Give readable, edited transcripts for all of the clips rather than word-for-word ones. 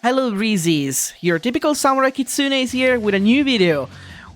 Hello Reezies, your typical Samurai Kitsune is here with a new video.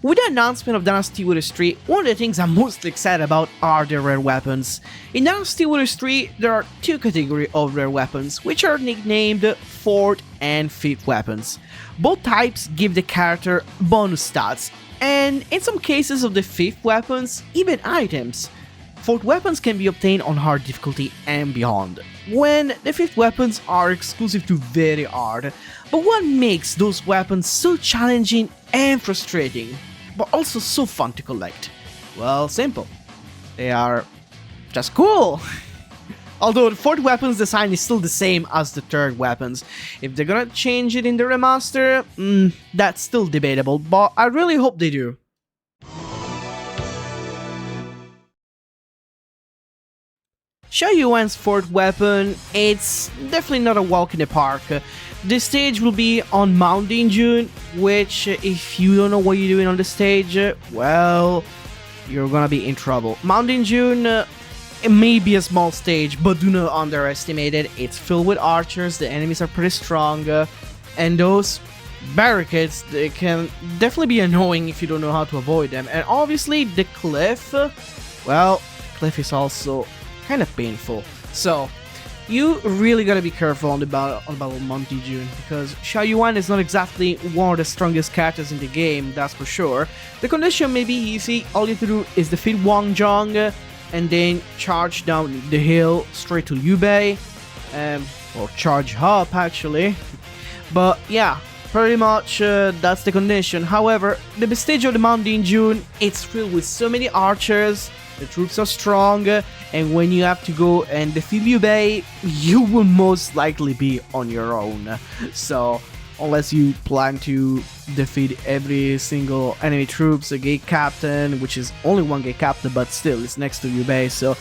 With the announcement of Dynasty Warriors 3, one of the things I'm mostly excited about are the rare weapons. In Dynasty Warriors 3, there are two categories of rare weapons, which are nicknamed 4th and 5th weapons. Both types give the character bonus stats, and in some cases of the 5th weapons, even items. 4th weapons can be obtained on hard difficulty and beyond, when the 5th weapons are exclusive to very hard. But what makes those weapons so challenging and frustrating, but also so fun to collect? Well, simple. They are just cool. Although the 4th weapon's design is still the same as the 3rd weapons. If they're gonna change it in the remaster, that's still debatable, but I really hope they do. Xiahou Dun's 4th weapon, it's definitely not a walk in the park. This stage will be on Mountain June, which if you don't know what you're doing on the stage, well, you're gonna be in trouble. Mountain June, it may be a small stage, but do not underestimate it. It's filled with archers, the enemies are pretty strong, and those barricades, they can definitely be annoying if you don't know how to avoid them. And obviously the cliff, well, cliff is also kind of painful. So you really gotta be careful on the Battle of Monty June, because Xiahou Dun is not exactly one of the strongest characters in the game, that's for sure. The condition may be easy, all you have to do is defeat Huang Zhong and then charge down the hill straight to Liu Bei, or charge up actually. But yeah, pretty much that's the condition. However, the stage of the Mountain June, it's filled with so many archers, the troops are strong, and when you have to go and defeat Liu Bei, you will most likely be on your own. So, unless you plan to defeat every single enemy troops, a gate captain, which is only one gate captain, but still, it's next to Liu Bei, so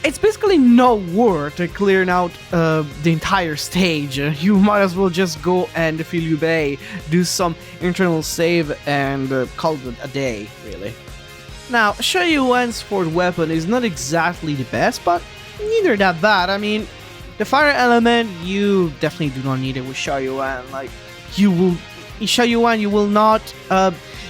it's basically not worth clearing out the entire stage. You might as well just go and defeat Liu Bei, do some internal save, and call it a day, really. Now, Xiahou Dun's 4th weapon is not exactly the best, but neither that bad. I mean, the fire element, you definitely do not need it with Xiahou Dun. Like, in Xiahou Dun, you will not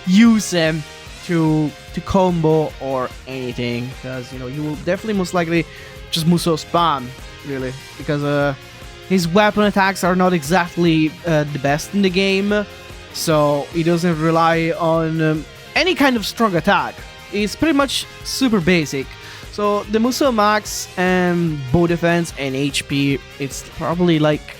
use them to combo or anything, because, you know, you will definitely most likely just Musou spam, really, because his weapon attacks are not exactly the best in the game, so he doesn't rely on any kind of strong attack. It's pretty much super basic. So the Musou Max and bow defense and HP, it's probably like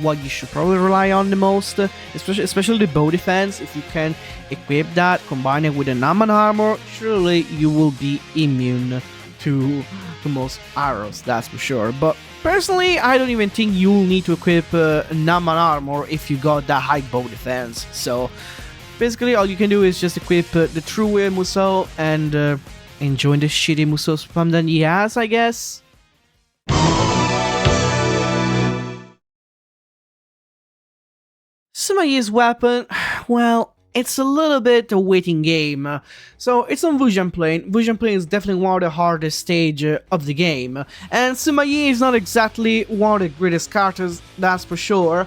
what you should probably rely on the most, especially the bow defense. If you can equip that, combine it with a Naman armor, surely you will be immune to most arrows, that's for sure. But personally, I don't even think you'll need to equip Naman armor if you got that high bow defense. So basically, all you can do is just equip the true Musou and enjoy the shitty Musou spam that he has, I guess. Sima Yi's weapon, well, it's a little bit a waiting game. So it's on Wujian Plain. Wujian Plain is definitely one of the hardest stage of the game. And Sima Yi is not exactly one of the greatest characters, that's for sure.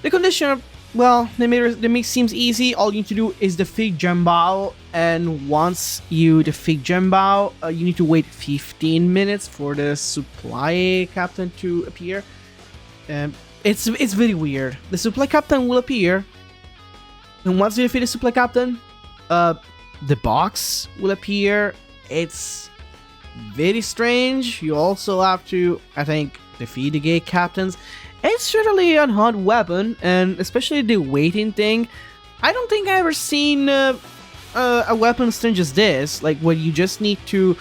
The condition, well, they make seems easy. All you need to do is defeat Zhenbao, and once you defeat Zhenbao, you need to wait 15 minutes for the supply captain to appear. It's very weird. The supply captain will appear, and once you defeat the supply captain, the box will appear. It's very strange. You also have to, I think, defeat the gate captains. It's certainly an hard weapon, and especially the waiting thing. I don't think I've ever seen a weapon strange as this, like where you just need to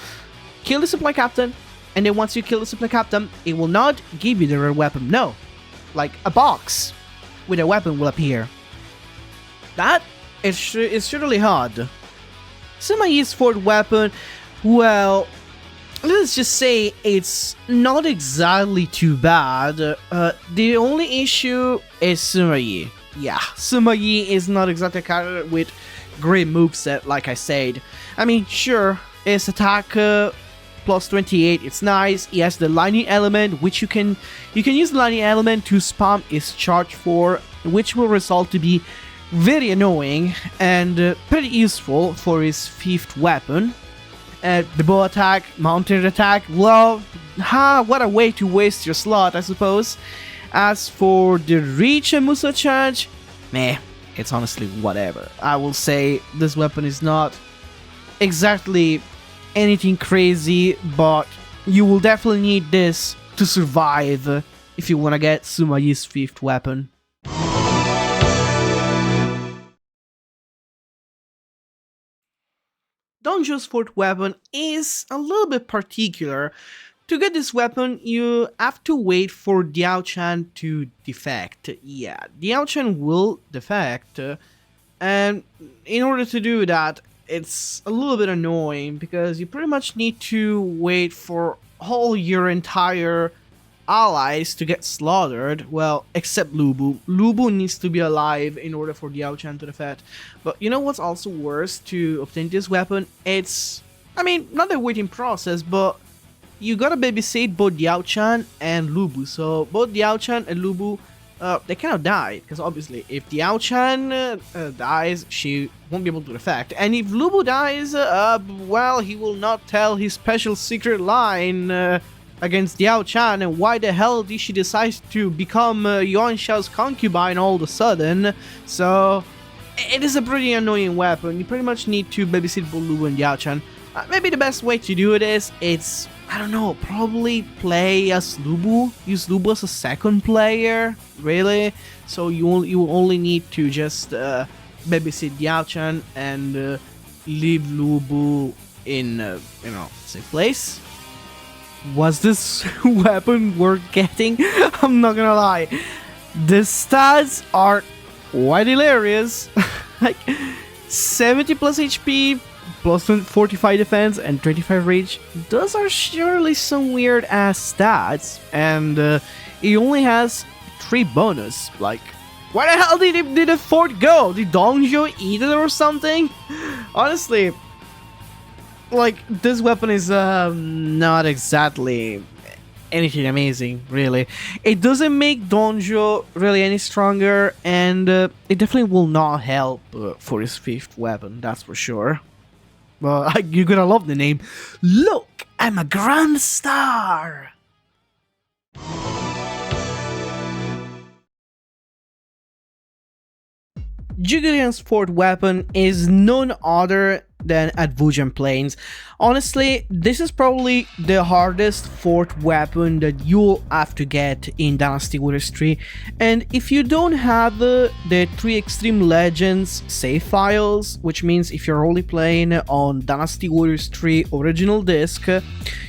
kill the supply captain, and then once you kill the supply captain, it will not give you the rare weapon. No, like a box with a weapon will appear. That is certainly hard. Sima Yi's 4th weapon, well, let's just say it's not exactly too bad. The only issue is Sima Yi. Yeah, Sima Yi is not exactly a character with great moveset, like I said. I mean, sure, his attack plus 28, it's nice. He has the lightning element, which you can use the lightning element to spam his charge 4, which will result to be very annoying and pretty useful for his 5th weapon. The bow attack, mounted attack, well, what a way to waste your slot, I suppose. As for the reach and Musa charge, meh, it's honestly whatever. I will say this weapon is not exactly anything crazy, but you will definitely need this to survive if you want to get Sima Yi's 5th weapon. Dongzhuo's 4th weapon is a little bit particular. To get this weapon, you have to wait for Diao Chan to defect. Yeah, Diao Chan will defect, and in order to do that, it's a little bit annoying because you pretty much need to wait for all your entire allies to get slaughtered, well, except Lubu. Lubu needs to be alive in order for Diao Chan to defect. But you know what's also worse to obtain this weapon? It's, I mean, not a waiting process, but you gotta babysit both Diao Chan and Lubu. So both Diao Chan and Lubu, they cannot die, because obviously if Diao Chan dies, she won't be able to defect. And if Lubu dies, well, he will not tell his special secret line against Diao Chan, and why the hell did she decide to become Yuan Shao's concubine all of a sudden? So it is a pretty annoying weapon. You pretty much need to babysit both Lubu and Diao Chan. Maybe the best way to do it is, it's, I don't know, probably play as Lubu, use Lubu as a second player, really. So you only need to just babysit Diao Chan and leave Lubu in, you know, safe place. Was this weapon worth getting? I'm not gonna lie. The stats are quite hilarious. Like 70 plus HP, plus 45 defense and 25 reach. Those are surely some weird ass stats. And he only has 3 bonus. Like, where the hell did the 4th go? Did Dongzhuo eat it or something? Honestly, like, this weapon is not exactly anything amazing, really. It doesn't make Dongzhuo really any stronger, and it definitely will not help for his 5th weapon, that's for sure. Well, you're gonna love the name. Look, I'm a grand star! Zhuge Liang's 4th weapon is none other than at Wujian Plains. Honestly, this is probably the hardest 4th weapon that you'll have to get in Dynasty Warriors 3, and if you don't have the 3 Extreme Legends save files, which means if you're only playing on Dynasty Warriors 3 original disc,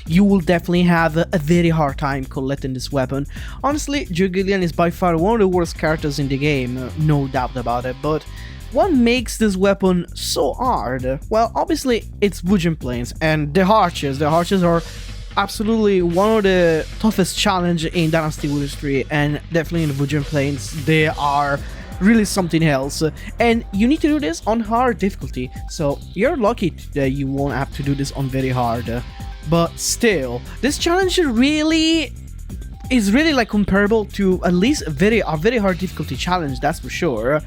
you will definitely have a very hard time collecting this weapon. Honestly, Zhuge Liang is by far one of the worst characters in the game, no doubt about it, but what makes this weapon so hard? Well, obviously it's Wujian Plains and the Archers. The Archers are absolutely one of the toughest challenge in Dynasty Warriors 3, and definitely in the Wujian Plains they are really something else. And you need to do this on hard difficulty, so you're lucky that you won't have to do this on very hard. But still, this challenge is really like comparable to at least a very hard difficulty challenge, that's for sure.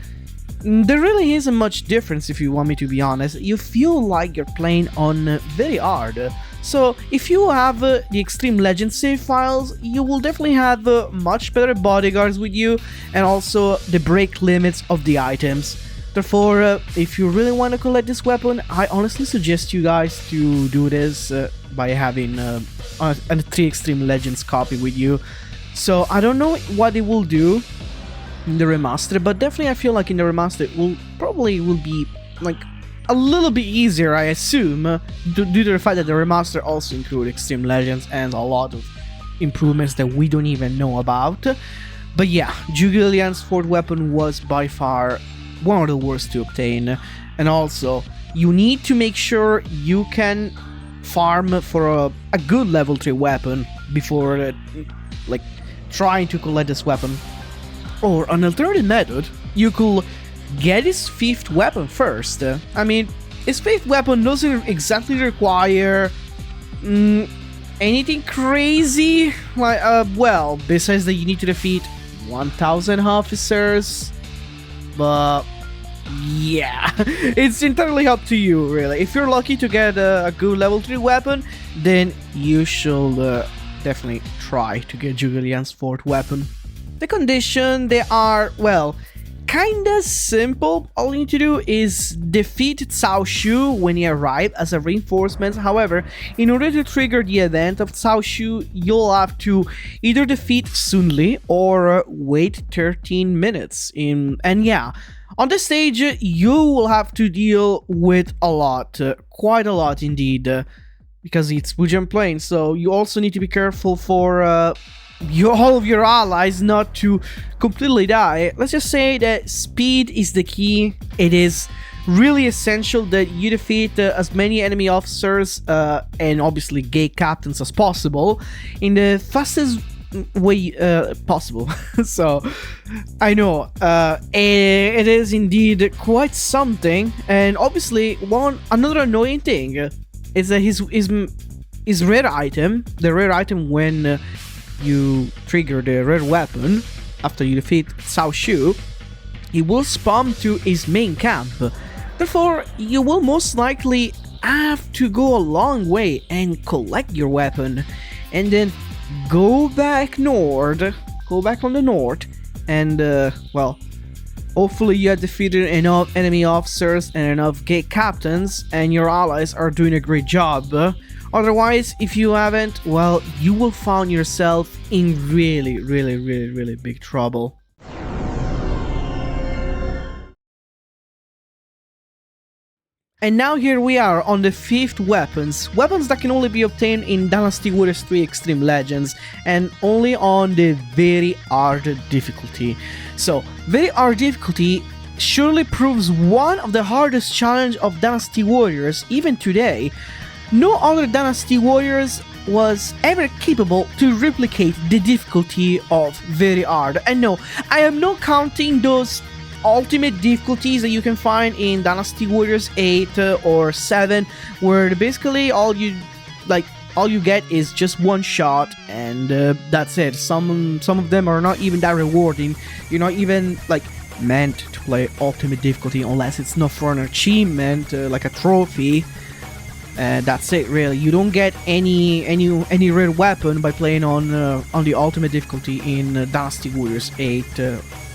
There really isn't much difference, if you want me to be honest. You feel like you're playing on very hard. So if you have the Extreme Legend save files, you will definitely have much better bodyguards with you, and also the break limits of the items. Therefore, if you really want to collect this weapon, I honestly suggest you guys to do this by having a 3 Extreme Legends copy with you. So I don't know what it will do in the remaster, but definitely I feel like in the remaster it will be like a little bit easier, I assume, due to the fact that the remaster also include Extreme Legends and a lot of improvements that we don't even know about. But yeah, Zhuge Liang's 4th weapon was by far one of the worst to obtain, and also you need to make sure you can farm for a good level 3 weapon before like trying to collect this weapon. Or an alternative method, you could get his 5th weapon first. I mean, his 5th weapon doesn't exactly require Anything crazy? Like, well, besides that you need to defeat 1,000 officers, but yeah, it's entirely up to you, really. If you're lucky to get a good level 3 weapon, then you should definitely try to get Zhuge Liang's 4th weapon. The condition, they are, well, kinda simple. All you need to do is defeat Cao Shu when he arrives as a reinforcement. However, in order to trigger the event of Cao Shu, you'll have to either defeat Sun or wait 13 minutes. And yeah, on this stage, you will have to deal with a lot, quite a lot indeed, because it's Wujian Plain, so you also need to be careful for all of your allies not to completely die. Let's just say that speed is the key. It is really essential that you defeat as many enemy officers and obviously gate captains as possible in the fastest way possible. So I know it is indeed quite something. And obviously another annoying thing is that his rare item, the rare item when you trigger the rare weapon after you defeat Cao Shu, he will spawn to his main camp. Therefore, you will most likely have to go a long way and collect your weapon, and then go back on the north, and well, hopefully you have defeated enough enemy officers and enough gate captains, and your allies are doing a great job. Otherwise, if you haven't, well, you will find yourself in really big trouble. And now here we are on the 5th weapons. Weapons that can only be obtained in Dynasty Warriors 3 Extreme Legends and only on the very hard difficulty. So, very hard difficulty surely proves one of the hardest challenges of Dynasty Warriors even today. No other Dynasty Warriors was ever capable to replicate the difficulty of very hard. And no, I am not counting those ultimate difficulties that you can find in Dynasty Warriors 8 or 7, where basically all you get is just one shot and that's it. Some of them are not even that rewarding. You're not even like meant to play ultimate difficulty unless it's not for an achievement like a trophy. That's it, really. You don't get any rare weapon by playing on the ultimate difficulty in Dynasty Warriors 8.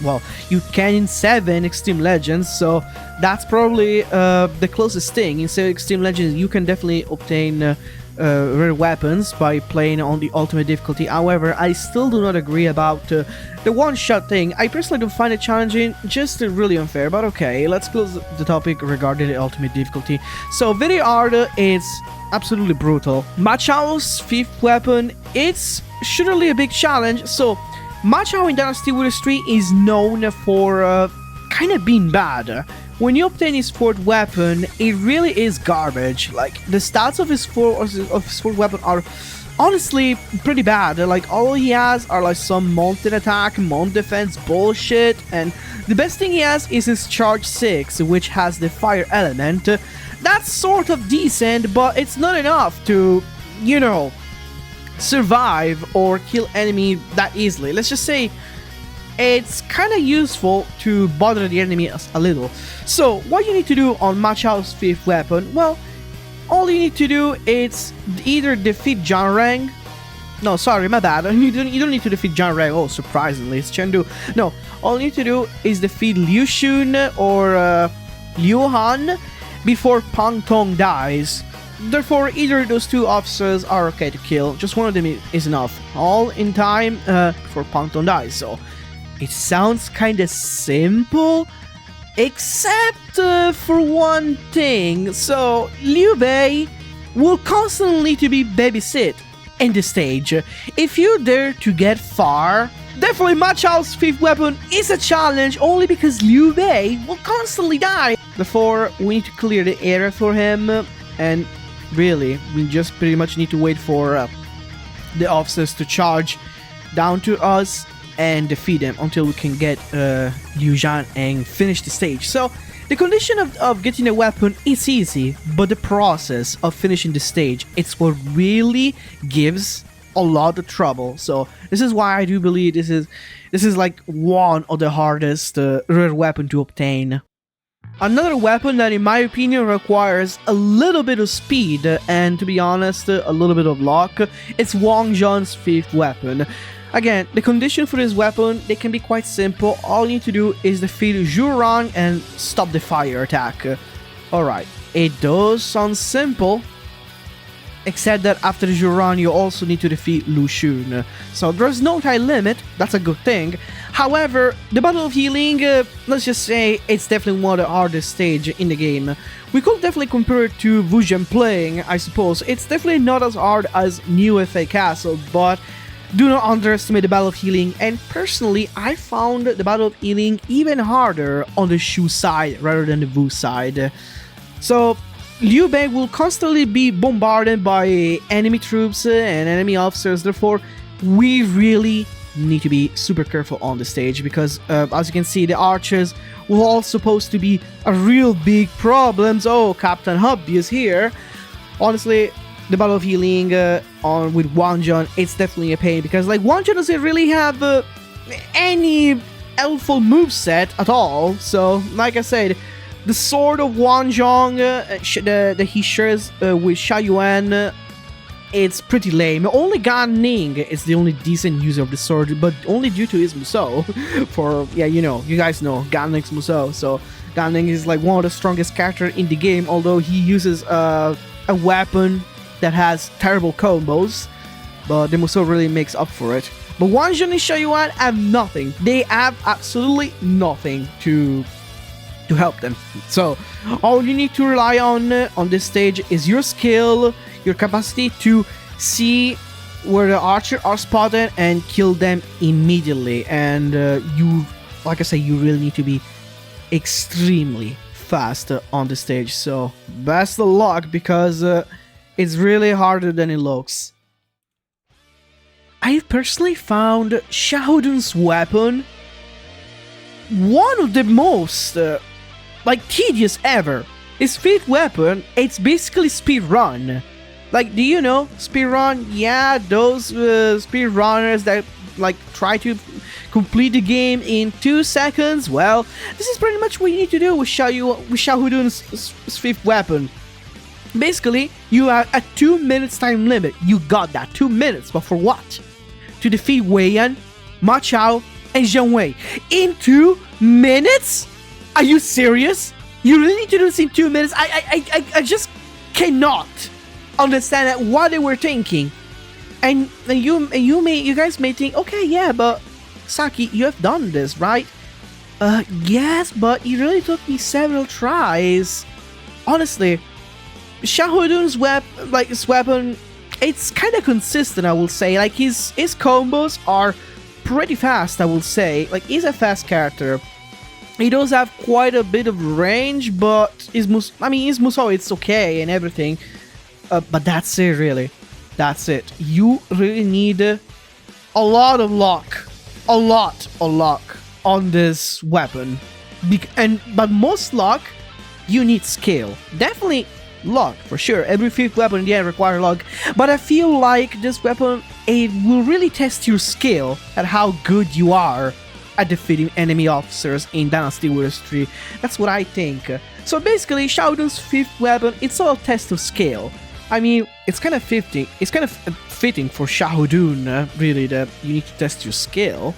Well, you can in 7 Extreme Legends, so that's probably the closest thing. In 7 Extreme Legends, you can definitely obtain rare weapons by playing on the ultimate difficulty. However, I still do not agree about the one-shot thing. I personally don't find it challenging, just really unfair, but okay, let's close the topic regarding the ultimate difficulty. So, very hard, it's absolutely brutal. Ma Chao's 5th weapon, it's surely a big challenge. So, Ma Chao in Dynasty Warriors 3 is known for kind of being bad. When you obtain his 4th weapon, it really is garbage. Like, the stats of his 4th weapon are honestly pretty bad. Like, all he has are like some mounted attack, mount defense bullshit, and the best thing he has is his charge 6, which has the fire element. That's sort of decent, but it's not enough to, you know, survive or kill enemy that easily. Let's just say it's kind of useful to bother the enemy a little. So what you need to do on Ma Chao's 5th weapon, well, all you need to do is either defeat Zhang Reng. No, sorry, my bad. You don't need to defeat Zhang Reng. Oh, surprisingly, it's Chengdu. No, all you need to do is defeat Liu Xun or Liu Han before Pang Tong dies. Therefore, either of those two officers are okay to kill. Just one of them is enough. All in time before Pang Tong dies. So it sounds kind of simple, except for one thing. So Liu Bei will constantly need to be babysit in the stage. If you dare to get far, definitely Ma Chao's 5th weapon is a challenge only because Liu Bei will constantly die. Therefore, we need to clear the area for him, and really, we just pretty much need to wait for the officers to charge down to us and defeat them until we can get Liu Zhan and finish the stage. So The condition of getting a weapon is easy, but the process of finishing the stage, it's what really gives a lot of trouble. So this is why I do believe this is like one of the hardest rare weapon to obtain. Another weapon that in my opinion requires a little bit of speed and, to be honest, a little bit of luck, it's Huang Zhong's 5th weapon. Again, the condition for this weapon, they can be quite simple. All you need to do is defeat Zhuge Liang and stop the fire attack. Alright, it does sound simple, except that after Zhuge Liang you also need to defeat Lu Xun. So there's no time limit, that's a good thing. However, the Battle of Healing, let's just say it's definitely one of the hardest stage in the game. We could definitely compare it to Wujian playing, I suppose. It's definitely not as hard as New He Fei Castle, but do not underestimate the Battle of Healing, and personally, I found the Battle of Healing even harder on the Shu side rather than the Wu side. So, Liu Bei will constantly be bombarded by enemy troops and enemy officers, therefore, we really need to be super careful on the stage, because as you can see, the archers were all supposed to be a real big problem. Oh, Captain Hubby is here. Honestly, the Battle of Healing with Huang Zhong, it's definitely a pain, because like Huang Zhong doesn't really have any helpful moveset at all. So, like I said, the sword of Huang Zhong that he shares with Xiahou, it's pretty lame. Only Gan Ning is the only decent user of the sword, but only due to his Musou. For, yeah, you guys know Gan Ning's Musou. So Gan Ning is like one of the strongest characters in the game, although he uses a weapon that has terrible combos, but the Musou really makes up for it. But Huang Zhong and Xiahou have nothing. They have absolutely nothing to help them. So all you need to rely on this stage is your skill, your capacity to see where the archers are spotted and kill them immediately. And you, like I say, you really need to be extremely fast on the stage. So best of luck, because it's really harder than it looks. I personally found Xiahou Dun's weapon one of the most tedious ever. His 5th weapon, it's basically speed run. Like, do you know speed run? Yeah, those speed runners that like try to complete the game in 2 seconds. Well, this is pretty much what you need to do with Xiahou Dun's 5th weapon. Basically, you have a 2 minutes time limit. You got that, 2 minutes, but for what? To defeat Wei Yan, Ma Chao, and Zheng Wei in 2 minutes? Are you serious? You really need to do this in 2 minutes? I just cannot understand what they were thinking. And you guys may think, okay, yeah, but Saki, you have done this, right? Yes, but it really took me several tries. Honestly, Xiahou Dun's weapon, it's kind of consistent, I will say. Like, his combos are pretty fast, I will say. Like, he's a fast character. He does have quite a bit of range, but his Musou, it's okay and everything. But that's it, really. That's it. You really need a lot of luck. A lot of luck on this weapon. But most luck, you need skill. Definitely luck, for sure. Every 5th weapon, yeah, requires luck. But I feel like this weapon, it will really test your skill at how good you are at defeating enemy officers in Dynasty Warriors 3. That's what I think. So basically, Xiahou Dun's 5th weapon, it's all a test of skill. I mean, it's kind of fitting. It's kind of fitting for Xiahou Dun, really, that you need to test your skill.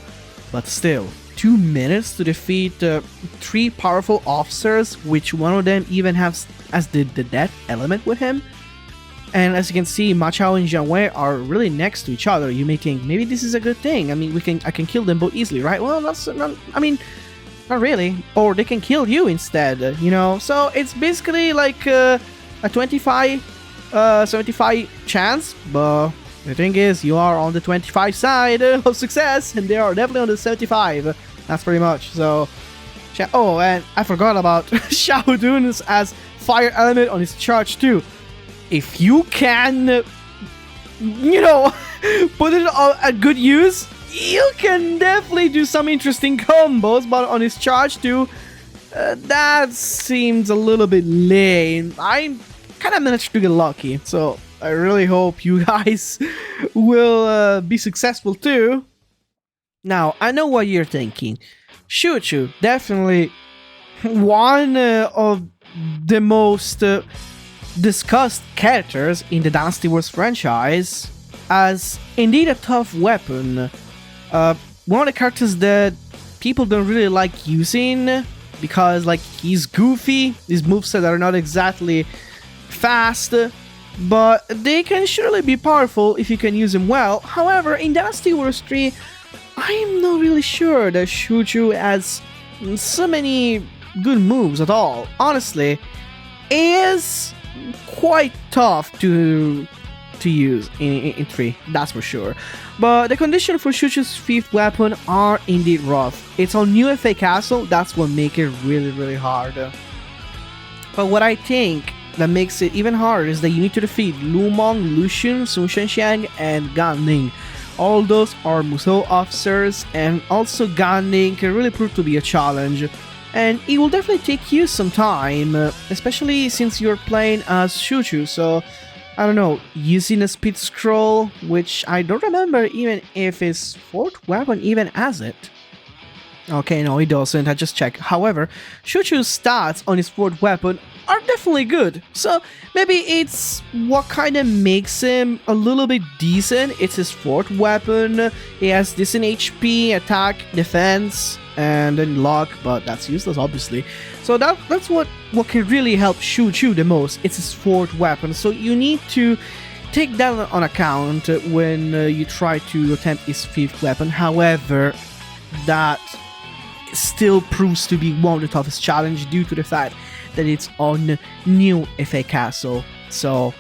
But still, 2 minutes to defeat 3 powerful officers, which one of them even has the death element with him. And as you can see, Ma Chao and Zheng Wei are really next to each other. You may think, maybe this is a good thing. I mean, I can kill them both easily, right? Well, not really. Or they can kill you instead, you know? So it's basically like a 75 chance, but the thing is, you are on the 25 side of success, and they are definitely on the 75. That's pretty much. So, oh, and I forgot about Xiahou Dun as fire element on his charge too. If you can, put it at good use, you can definitely do some interesting combos. But on his charge too, That seems a little bit lame. I kind of managed to get lucky, so I really hope you guys will be successful too. Now, I know what you're thinking. Shuchu, definitely one of the most discussed characters in the Dynasty Wars franchise, as indeed a tough weapon. One of the characters that people don't really like using because, like, he's goofy, his moveset are not exactly fast, but they can surely be powerful if you can use them well. However, in Dynasty Wars 3, I'm not really sure that Shuchu has so many good moves at all. Honestly, it is quite tough to use in 3, that's for sure. But the conditions for Shuchu's 5th weapon are indeed rough. It's on New Fei Castle, that's what makes it really hard. But what I think that makes it even harder is that you need to defeat Lu Meng, Lu Xun, Sun Shenxiang, and Gan Ning. All those are Musou officers, and also Gan Ning can really prove to be a challenge. And it will definitely take you some time, especially since you're playing as Shuchu, so I don't know, using a speed scroll, which I don't remember even if his 4th weapon even has it. Okay, no, it doesn't, I just checked. However, Shuchu's stats on his 4th weapon are definitely good, so maybe it's what kind of makes him a little bit decent. It's his 4th weapon, he has decent HP, attack, defense, and then luck, but that's useless obviously. So that's what can really help Shuchu the most. It's his 4th weapon, so you need to take that on account when you try to attempt his 5th weapon. However, that still proves to be one of the toughest challenges due to the fact that it's on New Fei Castle. So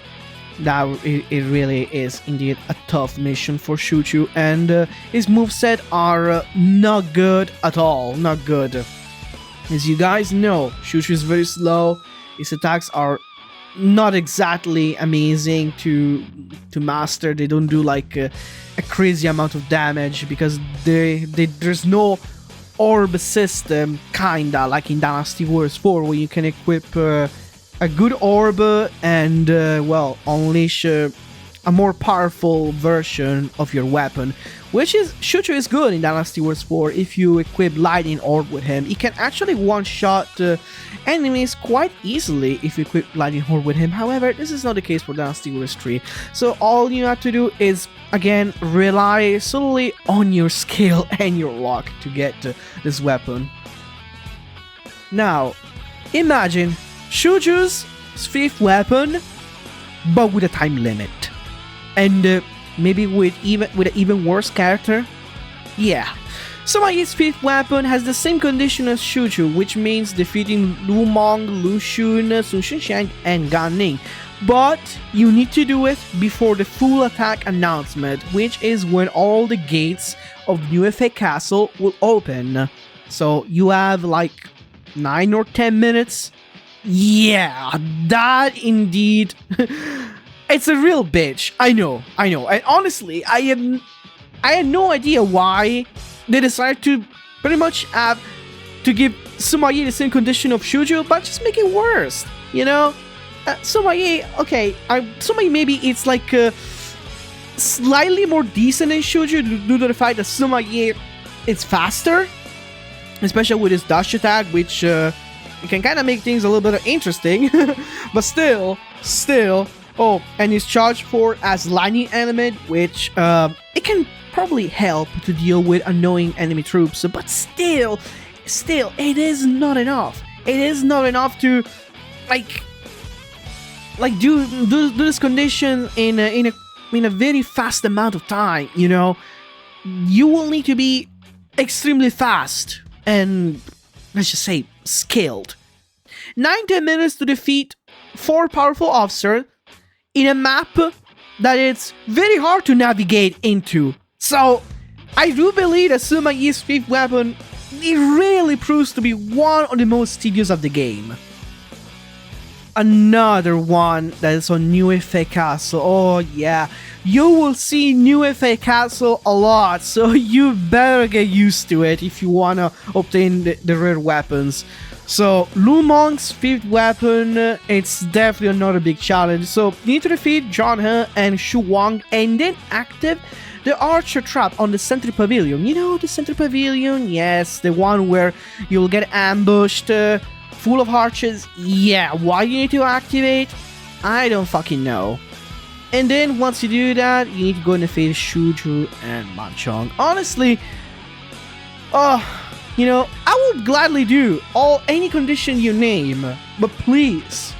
that it really is indeed a tough mission for Shuchu, and his moveset are not good at all, not good. As you guys know, Shuchu is very slow, his attacks are not exactly amazing to master. They don't do like a crazy amount of damage because there's no orb system, kinda like in Dynasty Wars 4, where you can equip a good orb and well, unleash a more powerful version of your weapon, which is Shuchu is good in Dynasty Wars 4. If you equip Lightning Orb with him, he can actually one-shot enemies quite easily if you equip Lightning Orb with him. However, this is not the case for Dynasty Wars 3, so all you have to do is, again, rely solely on your skill and your luck to get this weapon. Now, imagine Shuchu's 5th weapon, but with a time limit. And maybe with an even worse character? Yeah. Sima Yi's 5th weapon has the same condition as Shuchu, which means defeating Lu Meng, Lu Xun, Sun Shenxiang, and Gan Ning. But you need to do it before the full attack announcement, which is when all the gates of New Fei Castle will open. So you have like 9 or 10 minutes. Yeah, that indeed... It's a real bitch. I know. And honestly, I had no idea why they decided to pretty much have to give Sima Yi the same condition of Shuchu, but just make it worse, you know? Sima Yi, okay, Sima Yi maybe it's like slightly more decent than Shuchu due to the fact that Sima Yi is faster, especially with his dash attack, which it can kind of make things a little bit interesting, but still. Oh, and his charge 4 as lightning element, which it can probably help to deal with annoying enemy troops, but still, it is not enough. It is not enough to like do this condition in a very fast amount of time. You know, you will need to be extremely fast and, let's just say, skilled. 9-10 minutes to defeat 4 powerful officers in a map that it's very hard to navigate into. So, I do believe that Sima Yi's 5th weapon, it really proves to be one of the most tedious of the game. another one that is on New Fei Castle. Oh yeah, you will see New Fei Castle a lot, so you better get used to it if you wanna obtain the rare weapons. So Lu Meng's 5th weapon, it's definitely not a big challenge. So you need to defeat Zhang He and Shu Wang and then active the archer trap on the Sentry Pavilion. You know the Sentry Pavilion? Yes, the one where you'll get ambushed, full of archers. Yeah, why you need to activate? I don't fucking know. And then once you do that, you need to go and defeat Zhu and Huang Zhong. Honestly, you know, I would gladly do any condition you name, but please,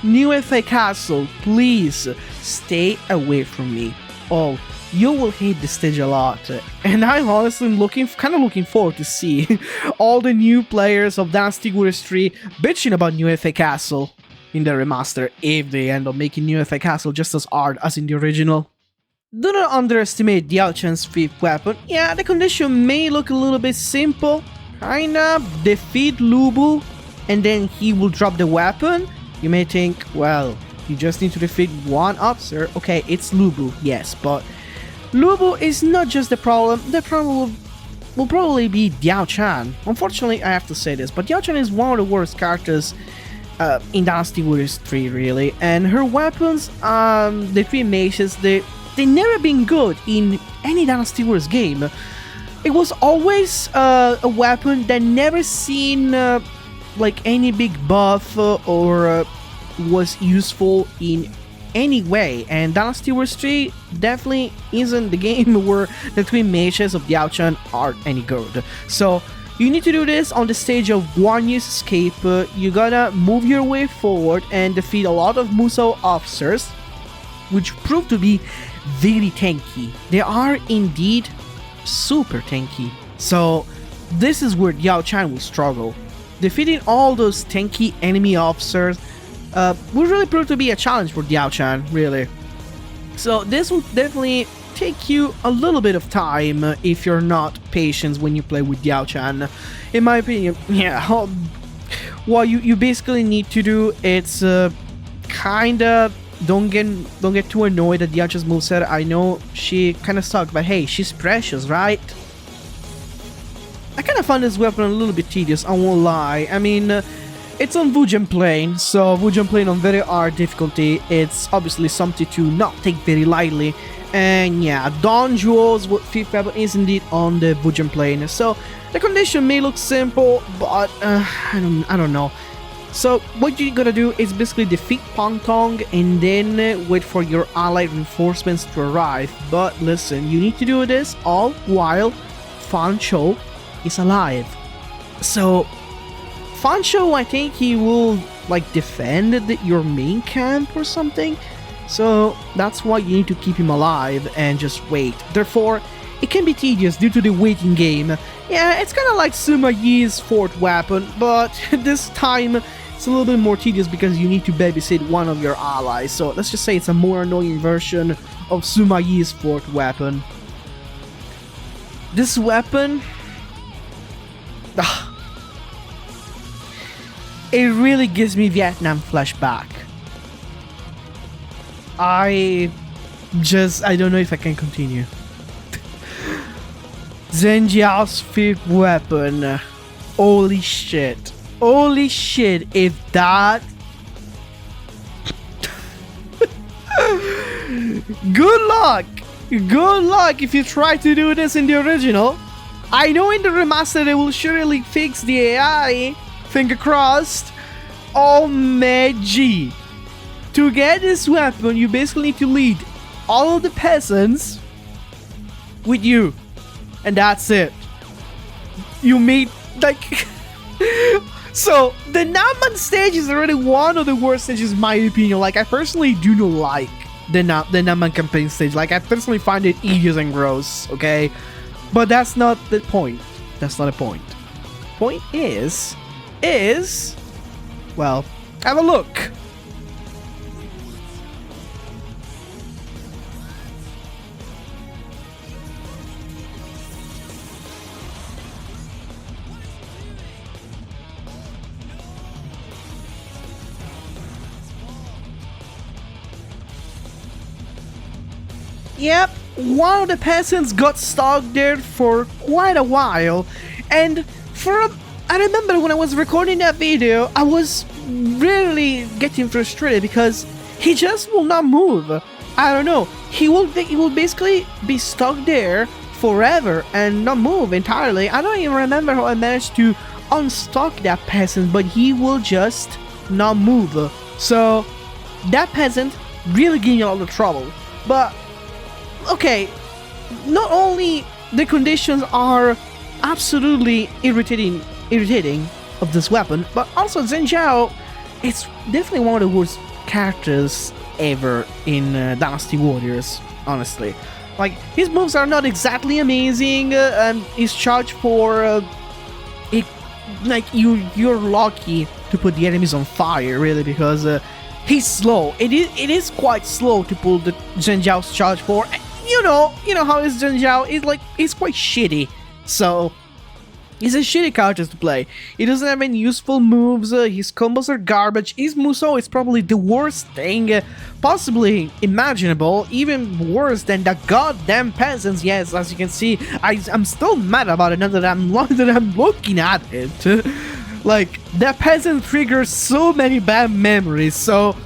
New Fei Castle, please stay away from me. Oh, you will hate this stage a lot, and I'm honestly kind of looking forward to see all the new players of Dynasty Warriors 3 bitching about New Fei Castle in the remaster if they end up making New Fei Castle just as hard as in the original. Do not underestimate Diao Chan's 5th weapon. Yeah, the condition may look a little bit simple, kinda. Defeat Lu Bu, and then he will drop the weapon. You may think, well, you just need to defeat one officer. Okay, it's Lu Bu, yes, but Lu Bu is not just the problem. The problem will probably be Diao Chan. Unfortunately, I have to say this, but Diao Chan is one of the worst characters in Dynasty Warriors 3, really. And her weapons, the 3 maces, they never been good in any Dynasty Warriors game. It was always a weapon that never seen like any big buff or was useful in any way, and Dynasty Warriors 3 definitely isn't the game where the 3 mages of Diao Chan are any good. So you need to do this on the stage of Guan Yu's escape. You gotta move your way forward and defeat a lot of Musou officers, which prove to be very tanky. They are indeed super tanky. So this is where Diao Chan will struggle. Defeating all those tanky enemy officers will really prove to be a challenge for Diao Chan, really. So this will definitely take you a little bit of time if you're not patient when you play with Diao Chan. In my opinion, yeah, what you basically need to do, it's kinda don't get too annoyed at Diao Chan's moveset. I know she kinda sucked, but hey, she's precious, right? I kinda found this weapon a little bit tedious, I won't lie. I mean, it's on Wujian Plane, so Wujian Plane on very hard difficulty, it's obviously something to not take very lightly. And yeah, Don Zhuo's 5th weapon is indeed on the Wujian Plane, so the condition may look simple, but I don't know. So what you gotta do is basically defeat Pang Tong and then wait for your allied reinforcements to arrive. But listen, you need to do this all while Fan Shou is alive. So Fan Shou, I think he will like defend your main camp or something. So that's why you need to keep him alive and just wait. Therefore, it can be tedious due to the waiting game. Yeah, it's kind of like Sima Yi's 4th weapon, but this time it's a little bit more tedious because you need to babysit one of your allies. So let's just say it's a more annoying version of Sima Yi's 4th weapon. This weapon, it really gives me Vietnam flashback. I don't know if I can continue. Zhen Jiao's 5th weapon. Holy shit. Holy shit, if that... Good luck! Good luck if you try to do this in the original. I know in the remaster they will surely fix the AI. Finger crossed. Oh man, G. To get this weapon, you basically need to lead all of the peasants with you. And that's it. You meet, like... So, the Naman stage is already one of the worst stages in my opinion. Like, I personally do not like the Naman campaign stage. Like, I personally find it hideous and gross, okay? But that's not the point. That's not the point. Point is... Well, have a look. Yep, one of the peasants got stuck there for quite a while, and I remember when I was recording that video, I was really getting frustrated because he just will not move. I don't know. He will basically be stuck there forever and not move entirely. I don't even remember how I managed to unstuck that peasant, but he will just not move. So that peasant really gave me a lot of trouble. But okay, not only the conditions are absolutely irritating of this weapon, but also Zhen Zhao, it's definitely one of the worst characters ever in Dynasty Warriors, honestly. Like, his moves are not exactly amazing, and his charge for you're lucky to put the enemies on fire, really, because he's slow. It is quite slow to pull the Zhen Zhao's charge for. You know how his Zhen Zhao is, like, he's quite shitty. So he's a shitty character to play. He doesn't have any useful moves, his combos are garbage, his Musou is probably the worst thing possibly imaginable, even worse than the goddamn peasants. Yes, as you can see, I'm still mad about it now that I'm looking at it. Like, that peasant triggers so many bad memories, so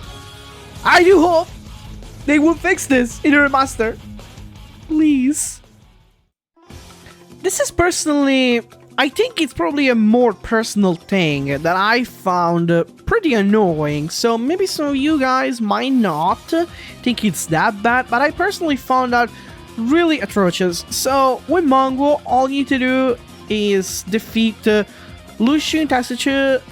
I do hope they will fix this in a remaster. Please. This is personally, I think it's probably a more personal thing that I found pretty annoying, so maybe some of you guys might not think it's that bad, but I personally found that really atrocious. So with Meng Huo, all you need to do is defeat Lu Xun, Taishi,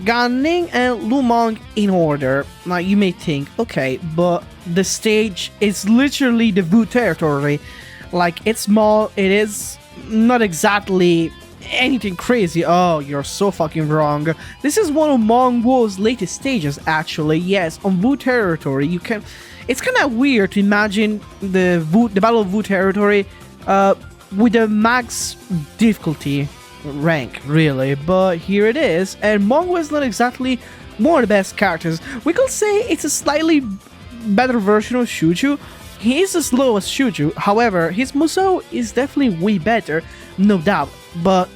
Gan Ning, and Lu Meng in order. Now you may think, okay, but the stage is literally the Wu territory. Like, it's small, it is not exactly anything crazy. Oh, you're so fucking wrong. This is one of Meng Huo's latest stages, actually. Yes, on Wu territory, you can... It's kind of weird to imagine the Battle of Wu territory with a max difficulty rank, really. But here it is, and Meng Huo is not exactly one of the best characters. We could say it's a slightly better version of Shuju. He is as slow as Shuju, however, his Musou is definitely way better, no doubt, but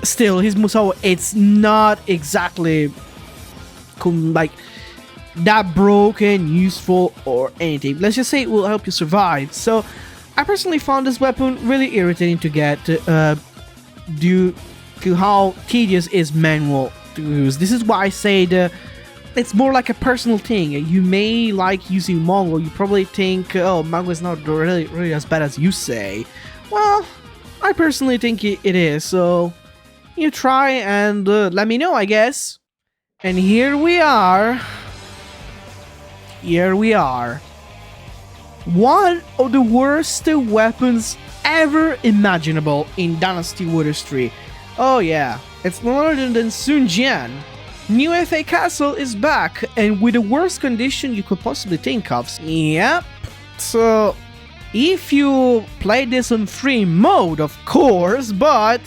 still, his Musou, it's not exactly like that broken, useful, or anything. Let's just say it will help you survive. So I personally found this weapon really irritating to get due to how tedious is manual to use. This is why I say it's more like a personal thing. You may like using Meng Huo, you probably think, oh, Meng Huo is not really as bad as you say. Well, I personally think it is, so you try and let me know, I guess. And here we are. Here we are. One of the worst weapons ever imaginable in Dynasty Warriors 3. Oh yeah, it's none other than Sun Jian. New He Fei Castle is back, and with the worst condition you could possibly think of. Yep. So, if you play this on free mode, of course, but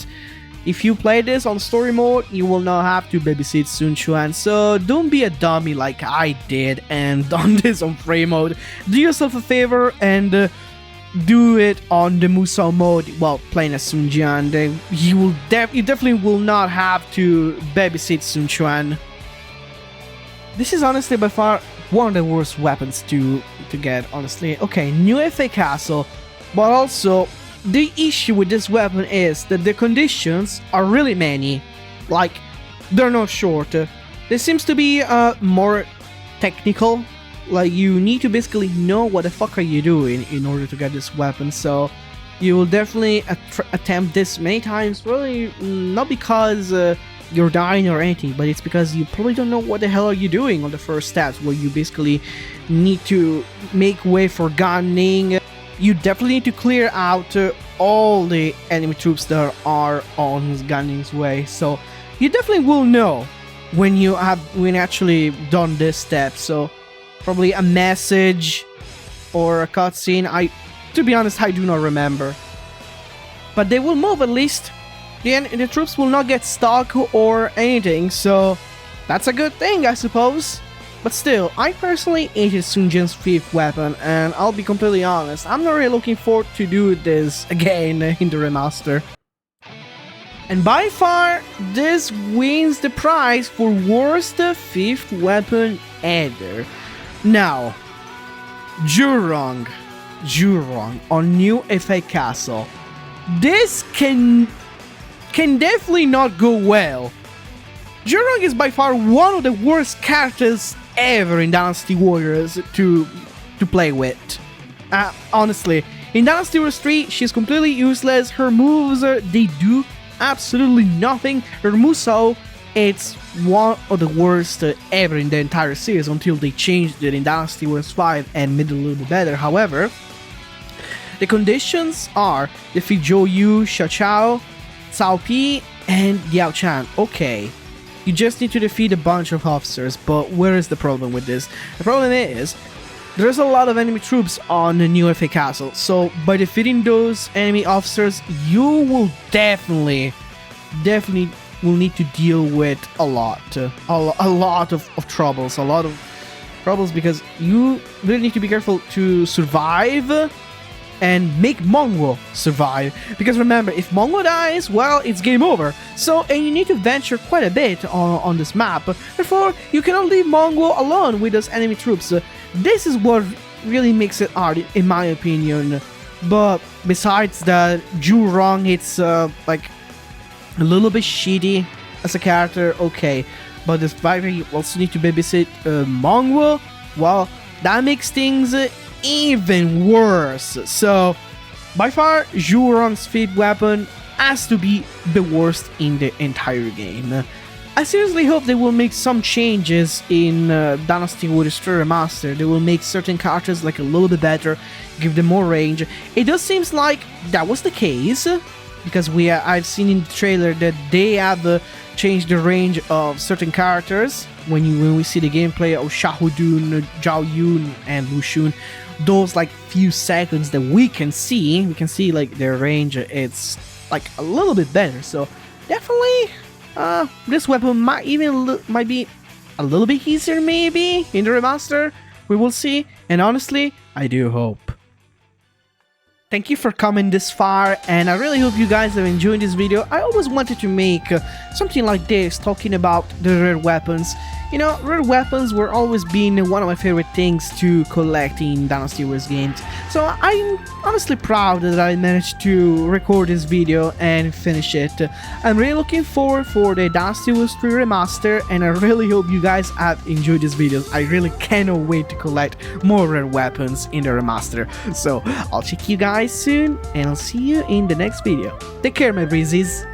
if you play this on story mode, you will not have to babysit Sun Quan. So, don't be a dummy like I did and done this on free mode. Do yourself a favor and do it on the Musou mode while playing as Sun Jian. Then you definitely will not have to babysit Sun Quan. This is honestly by far one of the worst weapons to get, honestly. Okay, new He Fei Castle, but also the issue with this weapon is that the conditions are really many. Like, they're not short. There seems to be more technical. Like, you need to basically know what the fuck are you doing in order to get this weapon, so you will definitely attempt this many times, really not because you're dying or anything, but it's because you probably don't know what the hell are you doing on the first steps, where you basically need to make way for Gan Ning. You definitely need to clear out all the enemy troops that are on Gan Ning's way, so you definitely will know when you actually done this step. So probably a message or a cutscene. To be honest, I do not remember. But they will move at least. The troops will not get stuck or anything, so that's a good thing, I suppose. But still, I personally hated Sun Jian's 5th weapon, and I'll be completely honest, I'm not really looking forward to do this again in the remaster. And by far, this wins the prize for worst 5th weapon ever. Now, Zhuge Liang on New He Fei Castle. This can definitely not go well. Zhuge Liang is by far one of the worst characters ever in Dynasty Warriors to play with. Honestly, in Dynasty Warriors 3, she's completely useless. Her moves, they do absolutely nothing. Her Musou, it's one of the worst ever in the entire series until they changed it in Dynasty Warriors 5 and made it a little bit better. However, the conditions are defeat Zhou Yu, Chao, Cao Pi, and Diao Chan. Okay, you just need to defeat a bunch of officers, but where is the problem with this? The problem is, there's a lot of enemy troops on the New He Fei Castle, so by defeating those enemy officers, you will definitely will need to deal with a lot of troubles, because you really need to be careful to survive and make Meng Huo survive, because remember, if Meng Huo dies, well, it's game over. So, and you need to venture quite a bit on this map, therefore you cannot leave Meng Huo alone with those enemy troops. This is what really makes it hard, in my opinion. But besides that, Zhuge Liang, it's like a little bit shitty as a character, okay, but despite that, you also need to babysit Meng Huo, well, that makes things even worse. So, by far, Zhuge Liang's 5th weapon has to be the worst in the entire game. I seriously hope they will make some changes in Dynasty Warriors 3 Remaster. They will make certain characters like a little bit better, give them more range. It does seem like that was the case, because I've seen in the trailer that they have changed the range of certain characters. When we see the gameplay of Xiahou Dun, Zhao Yun, and Lu Xun, those like few seconds that we can see like their range, it's like a little bit better. So definitely, this weapon might be a little bit easier maybe in the remaster. We will see, and honestly, I do hope. Thank you for coming this far, and I really hope you guys have enjoyed this video. I always wanted to make something like this, talking about the rare weapons. You know, rare weapons were always been one of my favorite things to collect in Dynasty Warriors games. So I'm honestly proud that I managed to record this video and finish it. I'm really looking forward for the Dynasty Warriors 3 Remaster, and I really hope you guys have enjoyed this video. I really cannot wait to collect more rare weapons in the remaster. So I'll check you guys soon, and I'll see you in the next video. Take care, my breezies.